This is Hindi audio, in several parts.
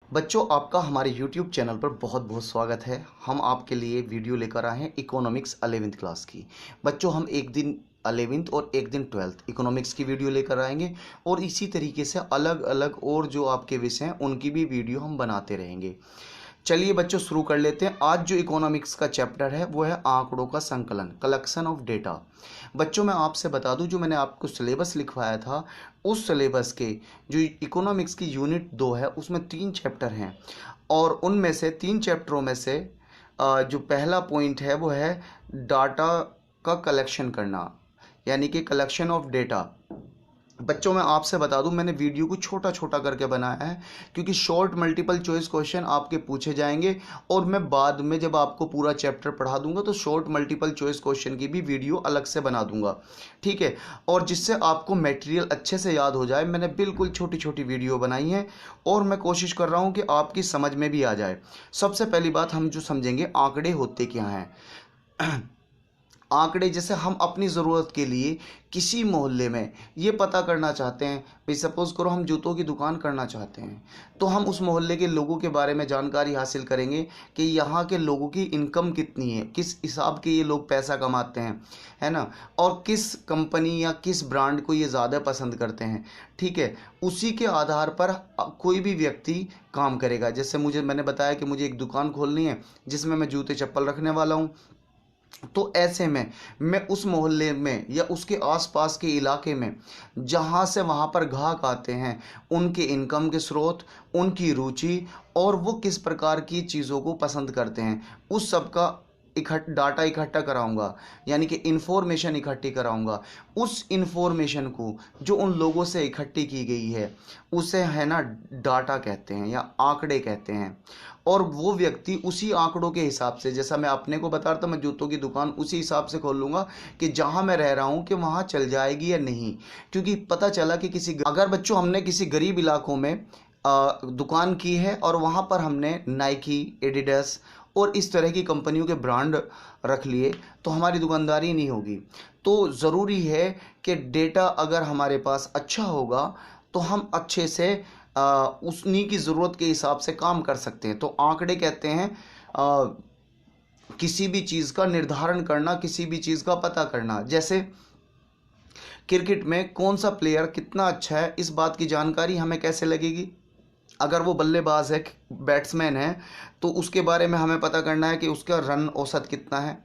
बच्चों, आपका हमारे YouTube चैनल पर बहुत बहुत स्वागत है। हम आपके लिए वीडियो लेकर आए हैं इकोनॉमिक्स 11वीं क्लास की। बच्चों, हम एक दिन 11वीं और एक दिन 12th इकोनॉमिक्स की वीडियो लेकर आएंगे और इसी तरीके से अलग अलग और जो आपके विषय हैं उनकी भी वीडियो हम बनाते रहेंगे। चलिए बच्चों, शुरू कर लेते हैं। आज जो इकोनॉमिक्स का चैप्टर है वो है आंकड़ों का संकलन, कलेक्शन ऑफ डेटा। बच्चों, मैं आपसे बता दूं, जो मैंने आपको सिलेबस लिखवाया था उस सिलेबस के जो इकोनॉमिक्स की यूनिट 2 है उसमें 3 चैप्टर हैं और उनमें से 3 चैप्टरों में से जो पहला पॉइंट है वो है डाटा का कलेक्शन करना, यानी कि कलेक्शन ऑफ डेटा। बच्चों, मैं आपसे बता दूं, मैंने वीडियो को छोटा छोटा करके बनाया है क्योंकि शॉर्ट मल्टीपल चॉइस क्वेश्चन आपके पूछे जाएंगे और मैं बाद में जब आपको पूरा चैप्टर पढ़ा दूंगा तो शॉर्ट मल्टीपल चॉइस क्वेश्चन की भी वीडियो अलग से बना दूंगा, ठीक है। और जिससे आपको मटेरियल अच्छे से याद हो जाए, मैंने बिल्कुल छोटी छोटी वीडियो बनाई है और मैं कोशिश कर रहा हूँ कि आपकी समझ में भी आ जाए। सबसे पहली बात हम जो समझेंगे, आंकड़े होते क्या हैं। आंकड़े, जैसे हम अपनी ज़रूरत के लिए किसी मोहल्ले में ये पता करना चाहते हैं, भाई सपोज़ करो हम जूतों की दुकान करना चाहते हैं, तो हम उस मोहल्ले के लोगों के बारे में जानकारी हासिल करेंगे कि यहाँ के लोगों की इनकम कितनी है, किस हिसाब के ये लोग पैसा कमाते हैं, है ना, और किस कंपनी या किस ब्रांड को ये ज़्यादा पसंद करते हैं, ठीक है। उसी के आधार पर कोई भी व्यक्ति काम करेगा। जैसे मैंने बताया कि मुझे एक दुकान खोलनी है जिसमें मैं जूते चप्पल रखने वाला हूँ, तो ऐसे में मैं उस मोहल्ले में या उसके आसपास के इलाके में जहाँ से वहाँ पर ग्राहक आते हैं, उनके इनकम के स्रोत, उनकी रुचि और वो किस प्रकार की चीज़ों को पसंद करते हैं, उस सब का डाटा इकट्ठा कराऊंगा, यानी कि इंफॉर्मेशन इकट्ठी कराऊंगा। उस इंफॉर्मेशन को जो उन लोगों से इकट्ठी की गई है उसे है ना डाटा कहते हैं या आंकड़े कहते हैं। और वो व्यक्ति उसी आंकड़ों के हिसाब से, जैसा मैं अपने को बता रहा था, मैं जूतों की दुकान उसी हिसाब से खोल लूँगा कि जहाँ मैं रह रहा हूँ कि वहाँ चल जाएगी या नहीं। क्योंकि पता चला कि अगर बच्चों हमने किसी गरीब इलाकों में दुकान की है और वहाँ पर हमने नाइकी, एडिडास और इस तरह की कंपनियों के ब्रांड रख लिए तो हमारी दुकानदारी नहीं होगी। तो ज़रूरी है कि डेटा अगर हमारे पास अच्छा होगा तो हम अच्छे से उन्हीं की ज़रूरत के हिसाब से काम कर सकते हैं। तो आंकड़े कहते हैं किसी भी चीज़ का निर्धारण करना, किसी भी चीज़ का पता करना। जैसे क्रिकेट में कौन सा प्लेयर कितना अच्छा है, इस बात की जानकारी हमें कैसे लगेगी। अगर वो बल्लेबाज है, बैट्समैन है, तो उसके बारे में हमें पता करना है कि उसका रन औसत कितना है।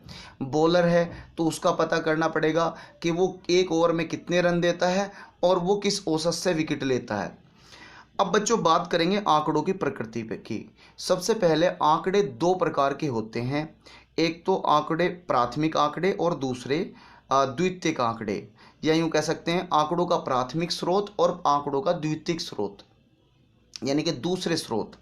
बॉलर है तो उसका पता करना पड़ेगा कि वो एक ओवर में कितने रन देता है और वो किस औसत से विकेट लेता है। अब बच्चों, बात करेंगे आंकड़ों की प्रकृति पे की। सबसे पहले आंकड़े दो प्रकार के होते हैं। एक तो आंकड़े प्राथमिक आंकड़े और दूसरे द्वितीयक आंकड़े, या यूँ कह सकते हैं आंकड़ों का प्राथमिक स्रोत और आंकड़ों का द्वितीयक स्रोत, यानी कि दूसरे स्रोत।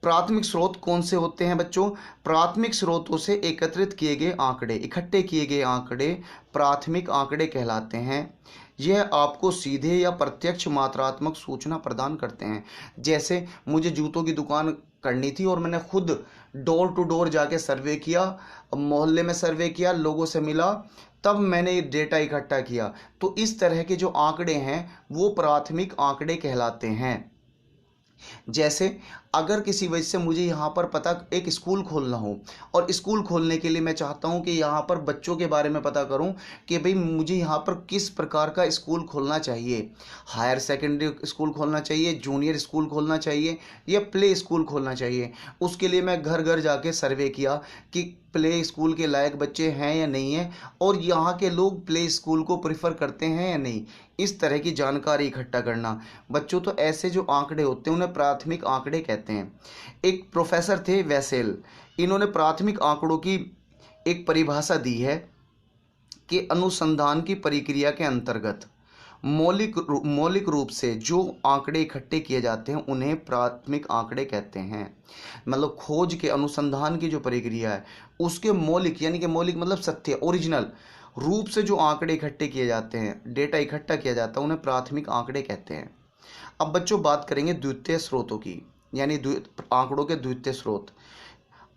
प्राथमिक स्रोत कौन से होते हैं बच्चों? प्राथमिक स्रोतों से एकत्रित किए गए आंकड़े, इकट्ठे किए गए आंकड़े प्राथमिक आंकड़े कहलाते हैं। यह आपको सीधे या प्रत्यक्ष मात्रात्मक सूचना प्रदान करते हैं। जैसे मुझे जूतों की दुकान करनी थी और मैंने खुद डोर टू डोर जाके सर्वे किया, मोहल्ले में सर्वे किया, लोगों से मिला, तब मैंने ये डेटा इकट्ठा किया। तो इस तरह के जो आंकड़े हैं वो प्राथमिक आंकड़े कहलाते हैं। जैसे अगर किसी वजह से मुझे यहाँ पर एक स्कूल खोलना हो और स्कूल खोलने के लिए मैं चाहता हूँ कि यहाँ पर बच्चों के बारे में पता करूँ कि भाई मुझे यहाँ पर किस प्रकार का स्कूल खोलना चाहिए, हायर सेकेंडरी स्कूल खोलना चाहिए, जूनियर स्कूल खोलना चाहिए या प्ले स्कूल खोलना चाहिए। उसके लिए मैं घर घर जाके सर्वे किया कि प्ले स्कूल के लायक बच्चे हैं या नहीं हैं और यहाँ के लोग प्ले स्कूल को प्रेफर करते हैं या नहीं। इस तरह की जानकारी इकट्ठा करना बच्चों, तो ऐसे जो आंकड़े होते हैं उन्हें प्राथमिक आंकड़े कहते हैं। एक प्रोफेसर थे वैसेल, इन्होंने प्राथमिक आंकड़ों की एक परिभाषा दी है कि अनुसंधान की प्रक्रिया के अंतर्गत मौलिक रूप से जो आंकड़े इकट्ठे किए जाते हैं उन्हें प्राथमिक आंकड़े कहते हैं। मतलब खोज के, अनुसंधान की जो प्रक्रिया है उसके मौलिक, यानी कि मौलिक मतलब सत्य, ओरिजिनल रूप से जो आंकड़े इकट्ठे किए जाते हैं, डेटा इकट्ठा किया जाता है, उन्हें प्राथमिक आंकड़े कहते हैं। अब बच्चों, बात करेंगे द्वितीय स्रोतों की, यानी आंकड़ों के द्वितीय स्रोत।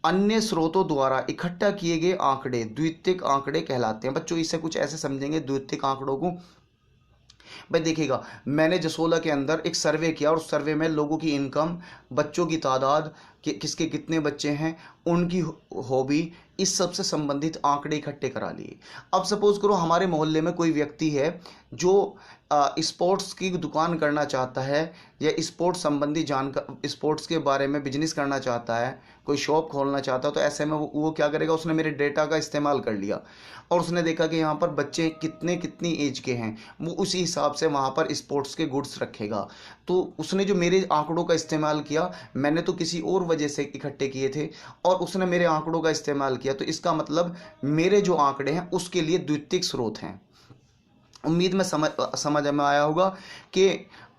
अन्य स्रोतों द्वारा इकट्ठा किए गए आंकड़े द्वितीयक आंकड़े कहलाते हैं। बच्चों, इसे कुछ ऐसे समझेंगे द्वितीयक आंकड़ों को भाई देखिएगा, मैंने जसोला के अंदर एक सर्वे किया और उस सर्वे में लोगों की इनकम, बच्चों की तादाद, किसके कितने बच्चे हैं, उनकी हॉबी, इस सब से संबंधित आंकड़े इकट्ठे करा लिए। अब सपोज करो हमारे मोहल्ले में कोई व्यक्ति है जो स्पोर्ट्स की दुकान करना चाहता है या स्पोर्ट्स संबंधी स्पोर्ट्स के बारे में बिजनेस करना चाहता है, कोई शॉप खोलना चाहता है, तो ऐसे में वो क्या करेगा, उसने मेरे डेटा का इस्तेमाल कर लिया और उसने देखा कि यहाँ पर बच्चे कितनी एज के हैं, वो उसी हिसाब से वहाँ पर स्पोर्ट्स के गुड्स रखेगा। तो उसने जो मेरे आंकड़ों का इस्तेमाल किया, मैंने तो किसी और वजह से इकट्ठे किए थे और उसने मेरे आंकड़ों का इस्तेमाल किया, तो इसका मतलब मेरे जो आंकड़े हैं उसके लिए द्वितीयक स्रोत हैं। उम्मीद में समझ में आया होगा कि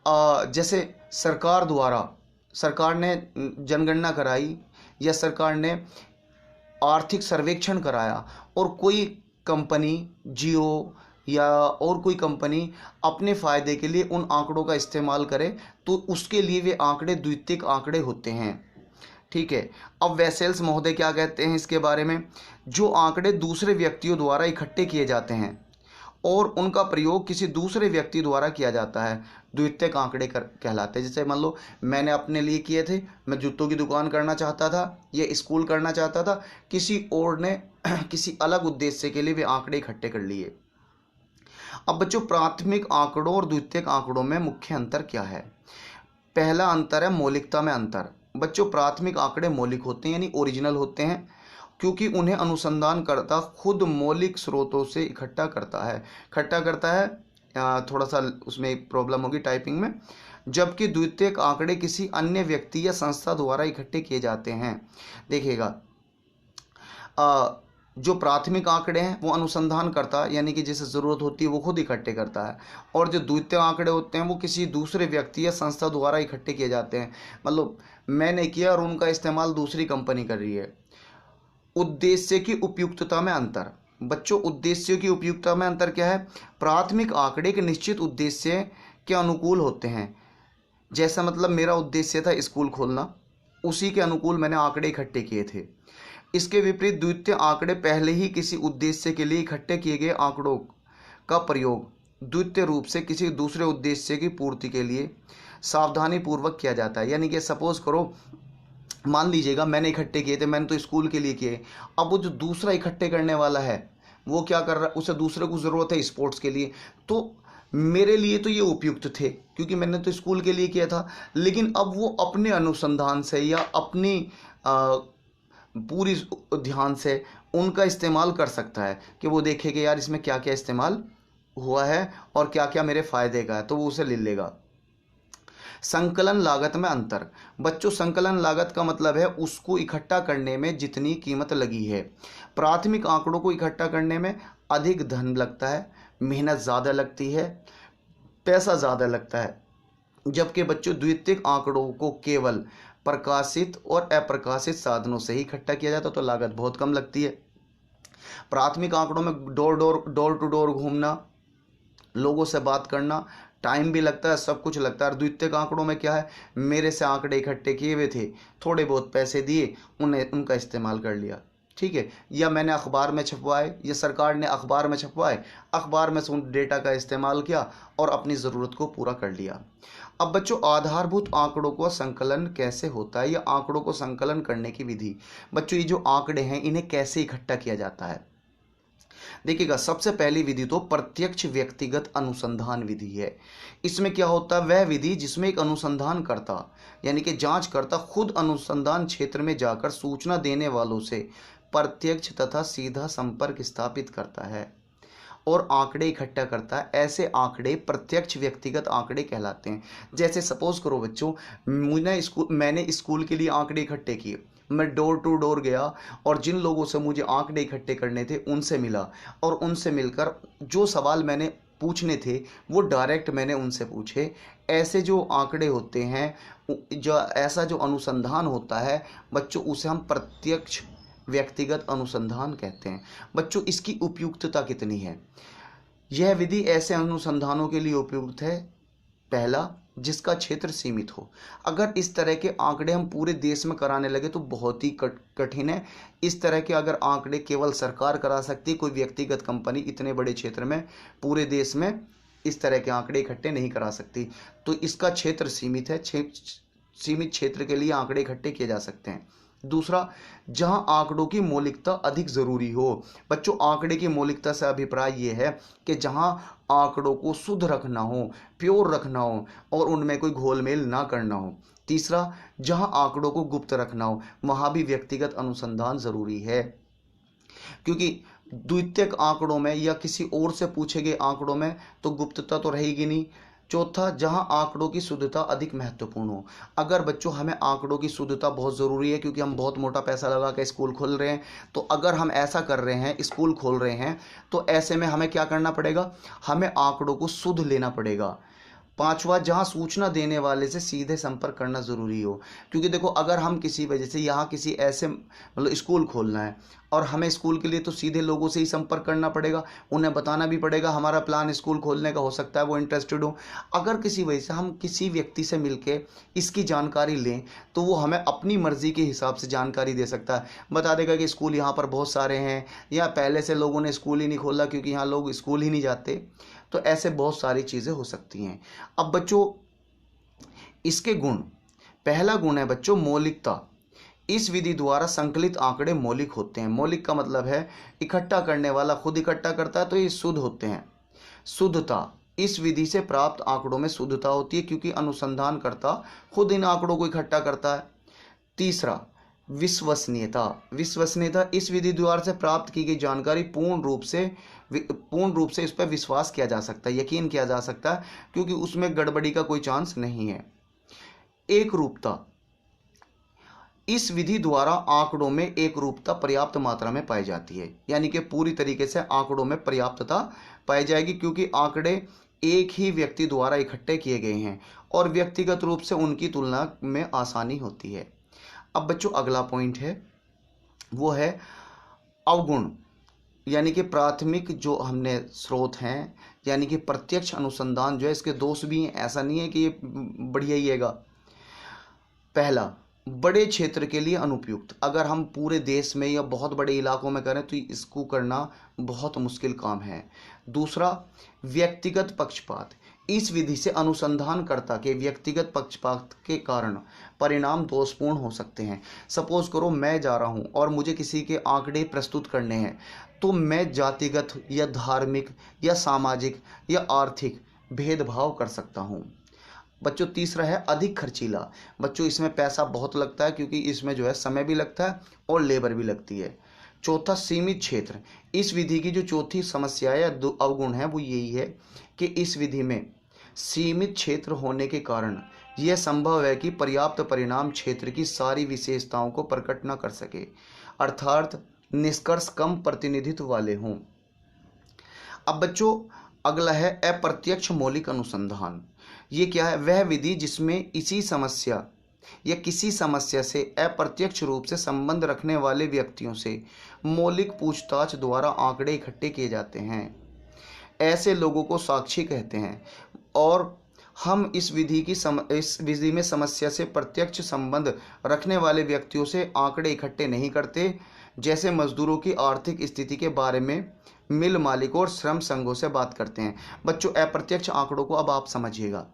जैसे सरकार ने जनगणना कराई या सरकार ने आर्थिक सर्वेक्षण कराया और कोई कंपनी, जियो या और कोई कंपनी अपने फ़ायदे के लिए उन आंकड़ों का इस्तेमाल करे, तो उसके लिए वे आंकड़े द्वितीयक आंकड़े होते हैं। ठीक है। अब वेसेल्स महोदय क्या कहते हैं इसके बारे में, जो आंकड़े दूसरे व्यक्तियों द्वारा इकट्ठे किए जाते हैं और उनका प्रयोग किसी दूसरे व्यक्ति द्वारा किया जाता है, द्वितीयक आंकड़े कहलाते हैं। जैसे मान लो मैंने अपने लिए किए थे, मैं जूतों की दुकान करना चाहता था, ये स्कूल करना चाहता था, किसी और ने किसी अलग उद्देश्य के लिए वे आंकड़े इकट्ठे कर लिए। अब बच्चों, प्राथमिक आंकड़ों और द्वितीयक आंकड़ों में मुख्य अंतर क्या है? पहला अंतर है मौलिकता में अंतर। बच्चों, प्राथमिक आंकड़े मौलिक होते हैं यानी ओरिजिनल होते हैं, क्योंकि उन्हें अनुसंधानकर्ता खुद मौलिक स्रोतों से इकट्ठा करता है। थोड़ा सा उसमें प्रॉब्लम होगी टाइपिंग में। जबकि द्वितीयक आंकड़े किसी अन्य व्यक्ति या संस्था द्वारा इकट्ठे किए जाते हैं। देखिएगा, जो प्राथमिक आंकड़े हैं वो अनुसंधान करता यानी कि जिसे ज़रूरत होती है वो खुद इकट्ठे करता है, और जो द्वितीय आंकड़े होते हैं वो किसी दूसरे व्यक्ति या संस्था द्वारा इकट्ठे किए जाते हैं। मतलब मैंने किया और उनका इस्तेमाल दूसरी कंपनी कर रही है। उद्देश्य की उपयुक्तता में अंतर। बच्चों, उद्देश्य की उपयुक्तता में अंतर क्या है? प्राथमिक आंकड़े के निश्चित उद्देश्य के अनुकूल होते हैं। जैसा मतलब मेरा उद्देश्य था स्कूल खोलना, उसी के अनुकूल मैंने आंकड़े इकट्ठे किए थे। इसके विपरीत द्वितीय आंकड़े पहले ही किसी उद्देश्य के लिए इकट्ठे किए गए आंकड़ों का प्रयोग द्वितीय रूप से किसी दूसरे उद्देश्य की पूर्ति के लिए सावधानी पूर्वक किया जाता है। यानी कि सपोज करो, मान लीजिएगा मैंने इकट्ठे किए थे, मैंने तो स्कूल के लिए किए। अब वो जो दूसरा इकट्ठे करने वाला है वो क्या कर रहा है, उसे दूसरे को ज़रूरत है स्पोर्ट्स के लिए, तो मेरे लिए तो ये उपयुक्त थे क्योंकि मैंने तो स्कूल के लिए किया था। लेकिन अब वो अपने अनुसंधान से या अपनी पूरी ध्यान से उनका इस्तेमाल कर सकता है कि वो देखे कि यार इसमें क्या क्या इस्तेमाल हुआ है और क्या क्या मेरे फ़ायदे का है, तो वो उसे ले लेगा। संकलन लागत में अंतर। बच्चों, संकलन लागत का मतलब है उसको इकट्ठा करने में जितनी कीमत लगी है। प्राथमिक आंकड़ों को इकट्ठा करने में अधिक धन लगता है, मेहनत ज़्यादा लगती है, पैसा ज़्यादा लगता है। जबकि बच्चों, द्वितीयक आंकड़ों को केवल प्रकाशित और अप्रकाशित साधनों से ही इकट्ठा किया जाता, तो लागत बहुत कम लगती है। प्राथमिक आंकड़ों में डोर टू डोर घूमना, लोगों से बात करना, टाइम भी लगता है, सब कुछ लगता है। और द्वितीयक आंकड़ों में क्या है, मेरे से आंकड़े इकट्ठे किए हुए थे, थोड़े बहुत पैसे दिए, उनका इस्तेमाल कर लिया। ठीक है। या मैंने अखबार में छपवाए या सरकार ने अखबार में छपवाए, अखबार में से उन डेटा का इस्तेमाल किया और अपनी ज़रूरत को पूरा कर लिया। अब बच्चों, आधारभूत आंकड़ों को संकलन कैसे होता है या आंकड़ों को संकलन करने की विधि। बच्चों, ये जो आंकड़े हैं इन्हें कैसे इकट्ठा किया जाता है? देखिएगा, सबसे पहली विधि तो प्रत्यक्ष व्यक्तिगत अनुसंधान विधि है। इसमें क्या होता है, वह विधि जिसमें एक अनुसंधान करता यानी कि जांच करता खुद अनुसंधान क्षेत्र में जाकर सूचना देने वालों से प्रत्यक्ष तथा सीधा संपर्क स्थापित करता है और आंकड़े इकट्ठा करता है। ऐसे आंकड़े प्रत्यक्ष व्यक्तिगत आंकड़े कहलाते हैं। जैसे सपोज करो बच्चों, मैंने स्कूल के लिए आंकड़े इकट्ठे किए, मैं डोर टू डोर गया और जिन लोगों से मुझे आंकड़े इकट्ठे करने थे उनसे मिला, और उनसे मिलकर जो सवाल मैंने पूछने थे वो डायरेक्ट मैंने उनसे पूछे। ऐसे जो आंकड़े होते हैं, ऐसा जो अनुसंधान होता है बच्चों, उसे हम प्रत्यक्ष व्यक्तिगत अनुसंधान कहते हैं। बच्चों, इसकी उपयुक्तता कितनी है? यह विधि ऐसे अनुसंधानों के लिए उपयुक्त है, पहला, जिसका क्षेत्र सीमित हो। अगर इस तरह के आंकड़े हम पूरे देश में कराने लगे तो बहुत ही कठिन है। इस तरह के अगर आंकड़े केवल सरकार करा सकती है, कोई व्यक्तिगत कंपनी इतने बड़े क्षेत्र में पूरे देश में इस तरह के आंकड़े इकट्ठे नहीं करा सकती। तो इसका क्षेत्र सीमित है, सीमित क्षेत्र के लिए आंकड़े इकट्ठे किए जा सकते हैं। दूसरा, जहां आंकड़ों की मौलिकता अधिक जरूरी हो। बच्चों, आंकड़े की मौलिकता से अभिप्राय ये है कि जहां आंकड़ों को शुद्ध रखना हो, प्योर रखना हो और उनमें कोई घोलमेल ना करना हो। तीसरा, जहां आंकड़ों को गुप्त रखना हो, वहां भी व्यक्तिगत अनुसंधान जरूरी है, क्योंकि द्वितीयक आंकड़ों में या किसी और से पूछे गए आंकड़ों में तो गुप्तता तो रहेगी नहीं। चौथा, जहां आंकड़ों की शुद्धता अधिक महत्वपूर्ण हो। अगर बच्चों हमें आंकड़ों की शुद्धता बहुत ज़रूरी है, क्योंकि हम बहुत मोटा पैसा लगा के स्कूल खोल रहे हैं, तो अगर हम ऐसा कर रहे हैं, स्कूल खोल रहे हैं, तो ऐसे में हमें क्या करना पड़ेगा, हमें आंकड़ों को शुद्ध लेना पड़ेगा। पांचवा, जहां सूचना देने वाले से सीधे संपर्क करना जरूरी हो, क्योंकि देखो अगर हम किसी वजह से यहाँ किसी ऐसे मतलब स्कूल खोलना है और हमें स्कूल के लिए तो सीधे लोगों से ही संपर्क करना पड़ेगा, उन्हें बताना भी पड़ेगा हमारा प्लान स्कूल खोलने का, हो सकता है वो इंटरेस्टेड हो। अगर किसी वजह से हम किसी व्यक्ति से मिलके इसकी जानकारी लें तो वो हमें अपनी मर्जी के हिसाब से जानकारी दे सकता है, बता देगा कि स्कूल यहाँ पर बहुत सारे हैं या पहले से लोगों ने स्कूल ही नहीं खोला क्योंकि यहाँ लोग स्कूल ही नहीं जाते। तो ऐसे बहुत सारी चीज़ें हो सकती हैं। अब बच्चों, इसके गुण, पहला गुण है बच्चों मौलिकता। इस विधि द्वारा संकलित आंकड़े मौलिक होते हैं। मौलिक का मतलब है इकट्ठा करने वाला खुद इकट्ठा करता है तो ये शुद्ध होते हैं। शुद्धता, इस विधि से प्राप्त आंकड़ों में शुद्धता होती है क्योंकि अनुसंधानकर्ता खुद इन आंकड़ों को इकट्ठा करता है। तीसरा, विश्वसनीयता। विश्वसनीयता, इस विधि द्वारा से प्राप्त की गई जानकारी पूर्ण रूप से इस पर विश्वास किया जा सकता है, यकीन किया जा सकता है, क्योंकि उसमें गड़बड़ी का कोई चांस नहीं है। एक रूपता, इस विधि द्वारा आंकड़ों में एक रूपता पर्याप्त मात्रा में पाई जाती है, यानी कि पूरी तरीके से आंकड़ों में पर्याप्तता पाई जाएगी, क्योंकि आंकड़े एक ही व्यक्ति द्वारा इकट्ठे किए गए हैं और व्यक्तिगत रूप से उनकी तुलना में आसानी होती है। अब बच्चों अगला पॉइंट है वो है अवगुण, यानी कि प्राथमिक जो हमने स्रोत हैं, यानी कि प्रत्यक्ष अनुसंधान जो है इसके दोष भी हैं, ऐसा नहीं है कि ये बढ़िया ही हैगा। पहला, बड़े क्षेत्र के लिए अनुपयुक्त। अगर हम पूरे देश में या बहुत बड़े इलाकों में करें तो इसको करना बहुत मुश्किल काम है। दूसरा, व्यक्तिगत पक्षपात। इस विधि से अनुसंधानकर्ता के व्यक्तिगत पक्षपात के कारण परिणाम दोषपूर्ण हो सकते हैं। सपोज करो मैं जा रहा हूं और मुझे किसी के आंकड़े प्रस्तुत करने हैं, तो मैं जातिगत या धार्मिक या सामाजिक या आर्थिक भेदभाव कर सकता हूं। बच्चों तीसरा है अधिक खर्चीला। बच्चों इसमें पैसा बहुत लगता है, क्योंकि इसमें जो है समय भी लगता है और लेबर भी लगती है। चौथा, सीमित क्षेत्र। इस विधि की जो चौथी समस्या या अवगुण है वो यही है कि इस विधि में सीमित क्षेत्र होने के कारण यह संभव है कि पर्याप्त परिणाम क्षेत्र की सारी विशेषताओं को प्रकट न कर सके, अर्थात निष्कर्ष कम प्रतिनिधित्व वाले हों। अब बच्चों अगला है अप्रत्यक्ष मौलिक अनुसंधान। ये क्या है, वह विधि जिसमें इसी समस्या या किसी समस्या से अप्रत्यक्ष रूप से संबंध रखने वाले व्यक्तियों से मौलिक पूछताछ द्वारा आंकड़े इकट्ठे किए जाते हैं। ऐसे लोगों को साक्षी कहते हैं और हम इस विधि में समस्या से प्रत्यक्ष संबंध रखने वाले व्यक्तियों से आंकड़े इकट्ठे नहीं करते, जैसे मजदूरों की आर्थिक स्थिति के बारे में मिल मालिकों और श्रम संघों से बात करते हैं। बच्चों अप्रत्यक्ष आंकड़ों को अब आप समझिएगा,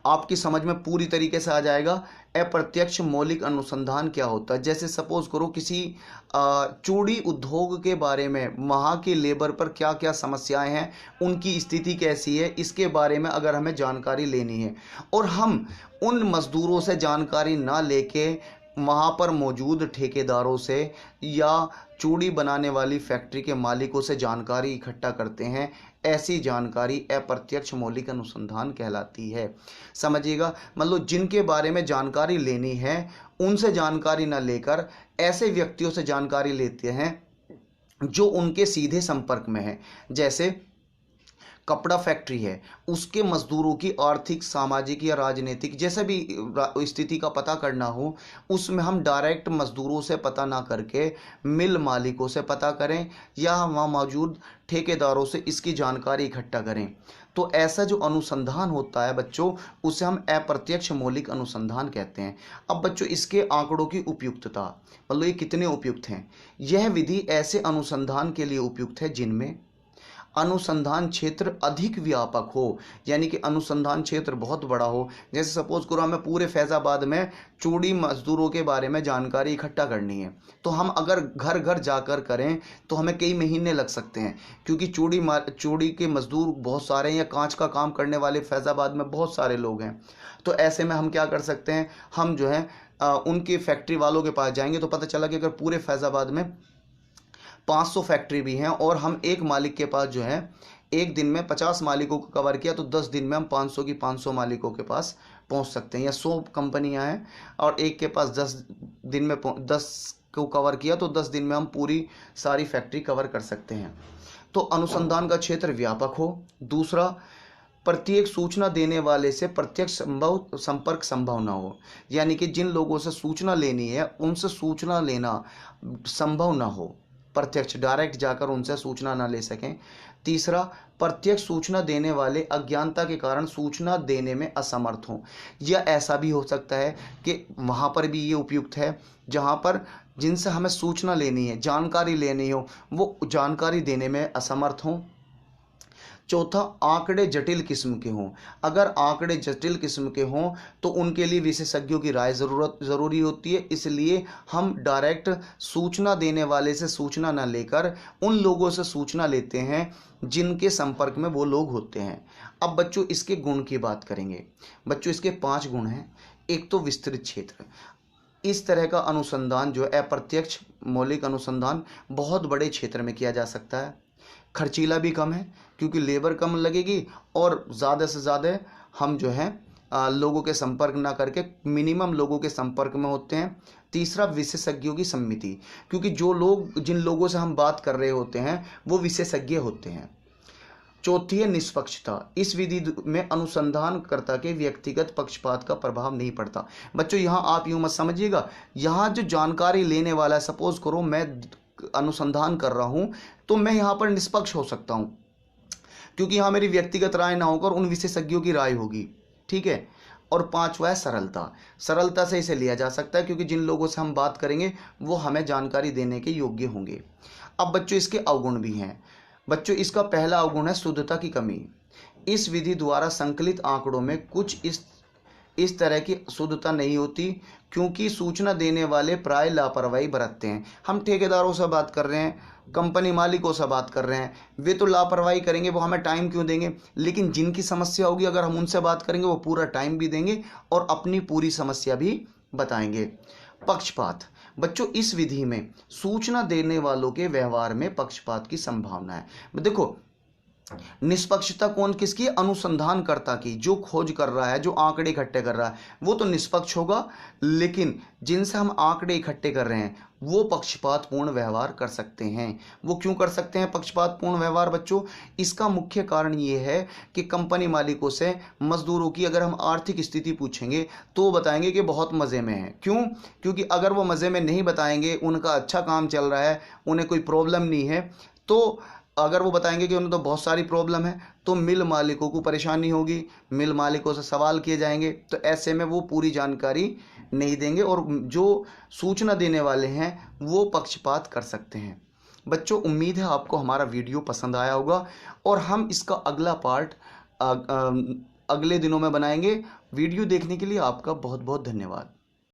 आपकी समझ में पूरी तरीके से आ जाएगा अप्रत्यक्ष मौलिक अनुसंधान क्या होता है। जैसे सपोज करो किसी चूड़ी उद्योग के बारे में, वहाँ के लेबर पर क्या क्या समस्याएं हैं, उनकी स्थिति कैसी है, इसके बारे में अगर हमें जानकारी लेनी है और हम उन मजदूरों से जानकारी ना लेके वहाँ पर मौजूद ठेकेदारों से या चूड़ी बनाने वाली फैक्ट्री के मालिकों से जानकारी इकट्ठा करते हैं, ऐसी जानकारी अप्रत्यक्ष मौलिक अनुसंधान कहलाती है। समझिएगा, मतलब जिनके बारे में जानकारी लेनी है उनसे जानकारी न लेकर ऐसे व्यक्तियों से जानकारी लेते हैं जो उनके सीधे संपर्क में है। जैसे कपड़ा फैक्ट्री है, उसके मजदूरों की आर्थिक, सामाजिक या राजनीतिक जैसे भी स्थिति का पता करना हो, उसमें हम डायरेक्ट मजदूरों से पता ना करके मिल मालिकों से पता करें या वहाँ मौजूद ठेकेदारों से इसकी जानकारी इकट्ठा करें। तो ऐसा जो अनुसंधान होता है बच्चों, उसे हम अप्रत्यक्ष मौलिक अनुसंधान कहते हैं। अब बच्चों इसके आंकड़ों की उपयुक्तता, मतलब ये कितने उपयुक्त हैं। यह विधि ऐसे अनुसंधान के लिए उपयुक्त है जिनमें अनुसंधान क्षेत्र अधिक व्यापक हो, यानी कि अनुसंधान क्षेत्र बहुत बड़ा हो। जैसे सपोज करो हमें पूरे फैज़ाबाद में चूड़ी मजदूरों के बारे में जानकारी इकट्ठा करनी है, तो हम अगर घर घर जाकर करें तो हमें कई महीने लग सकते हैं, क्योंकि चूड़ी के मजदूर बहुत सारे हैं, या कांच का काम करने वाले फैज़ाबाद में बहुत सारे लोग हैं। तो ऐसे में हम क्या कर सकते हैं, हम जो है उनके फैक्ट्री वालों के पास जाएंगे, तो पता चला कि अगर पूरे फैज़ाबाद में 500 फैक्ट्री भी हैं और हम एक मालिक के पास जो है एक दिन में 50 मालिकों को कवर किया, तो 10 दिन में हम 500 की 500 मालिकों के पास पहुंच सकते हैं। या 100 कंपनियां हैं और एक के पास 10 दिन में 10 को कवर किया, तो 10 दिन में हम पूरी सारी फैक्ट्री कवर कर सकते हैं। तो अनुसंधान का क्षेत्र व्यापक हो। दूसरा, प्रत्येक सूचना देने वाले से प्रत्यक्ष संपर्क संभव ना हो, यानी कि जिन लोगों से सूचना लेनी है उनसे सूचना लेना संभव ना हो, प्रत्यक्ष डायरेक्ट जाकर उनसे सूचना ना ले सकें। तीसरा, प्रत्यक्ष सूचना देने वाले अज्ञानता के कारण सूचना देने में असमर्थ हों, या ऐसा भी हो सकता है कि वहाँ पर भी ये उपयुक्त है जहाँ पर जिनसे हमें सूचना लेनी है, जानकारी लेनी हो, वो जानकारी देने में असमर्थ हों। चौथा, आंकड़े जटिल किस्म के हों। अगर आंकड़े जटिल किस्म के हों तो उनके लिए विशेषज्ञों की राय ज़रूरी होती है, इसलिए हम डायरेक्ट सूचना देने वाले से सूचना न लेकर उन लोगों से सूचना लेते हैं जिनके संपर्क में वो लोग होते हैं। अब बच्चों इसके गुण की बात करेंगे। बच्चों इसके 5 गुण हैं। एक तो विस्तृत क्षेत्र, इस तरह का अनुसंधान जो है अप्रत्यक्ष मौलिक अनुसंधान बहुत बड़े क्षेत्र में किया जा सकता है। खर्चीला भी कम है क्योंकि लेबर कम लगेगी और ज़्यादा से ज़्यादा हम जो है लोगों के संपर्क ना करके मिनिमम लोगों के संपर्क में होते हैं। तीसरा, विशेषज्ञों की सम्मिति, क्योंकि जिन लोगों से हम बात कर रहे होते हैं वो विशेषज्ञ होते हैं। चौथी है निष्पक्षता। इस विधि में अनुसंधानकर्ता के व्यक्तिगत पक्षपात का प्रभाव नहीं पड़ता। बच्चों यहाँ आप यूँ मत समझिएगा, यहाँ जो जानकारी लेने वाला है, सपोज करो मैं अनुसंधान कर रहा हूँ तो मैं यहाँ पर निष्पक्ष हो सकता हूँ, क्योंकि यहाँ मेरी व्यक्तिगत राय ना होकर उन विशेषज्ञों की राय होगी। ठीक है। और 5वां है सरलता। सरलता से इसे लिया जा सकता है क्योंकि जिन लोगों से हम बात करेंगे वो हमें जानकारी देने के योग्य होंगे। अब बच्चों इसके अवगुण भी हैं। बच्चों इसका पहला अवगुण है शुद्धता की कमी। इस विधि द्वारा संकलित आंकड़ों में कुछ इस तरह की शुद्धता नहीं होती, क्योंकि सूचना देने वाले प्राय लापरवाही बरतते हैं। हम ठेकेदारों से बात कर रहे हैं, कंपनी मालिकों से बात कर रहे हैं, वे तो लापरवाही करेंगे, वो हमें टाइम क्यों देंगे। लेकिन जिनकी समस्या होगी अगर हम उनसे बात करेंगे वो पूरा टाइम भी देंगे और अपनी पूरी समस्या भी बताएंगे। पक्षपात। बच्चों इस विधि में सूचना देने वालों के व्यवहार में पक्षपात की संभावना है। देखो, निष्पक्षता कौन किसकी? अनुसंधानकर्ता की। जो खोज कर रहा है, जो आंकड़े इकट्ठे कर रहा है, वो तो निष्पक्ष होगा, लेकिन जिनसे हम आंकड़े इकट्ठे कर रहे हैं वो पक्षपातपूर्ण व्यवहार कर सकते हैं। वो क्यों कर सकते हैं पक्षपातपूर्ण व्यवहार बच्चों? इसका मुख्य कारण ये है कि कंपनी मालिकों से मजदूरों की अगर हम आर्थिक स्थिति पूछेंगे तो वो बताएंगे कि बहुत मज़े में है। क्यों? क्योंकि अगर वो मज़े में नहीं बताएंगे, उनका अच्छा काम चल रहा है, उन्हें कोई प्रॉब्लम नहीं है, तो अगर वो बताएंगे कि उन्हें तो बहुत सारी प्रॉब्लम है, तो मिल मालिकों को परेशानी होगी, मिल मालिकों से सवाल किए जाएंगे, तो ऐसे में वो पूरी जानकारी नहीं देंगे और जो सूचना देने वाले हैं वो पक्षपात कर सकते हैं। बच्चों उम्मीद है आपको हमारा वीडियो पसंद आया होगा और हम इसका अगला पार्ट अगले दिनों में बनाएंगे। वीडियो देखने के लिए आपका बहुत बहुत धन्यवाद।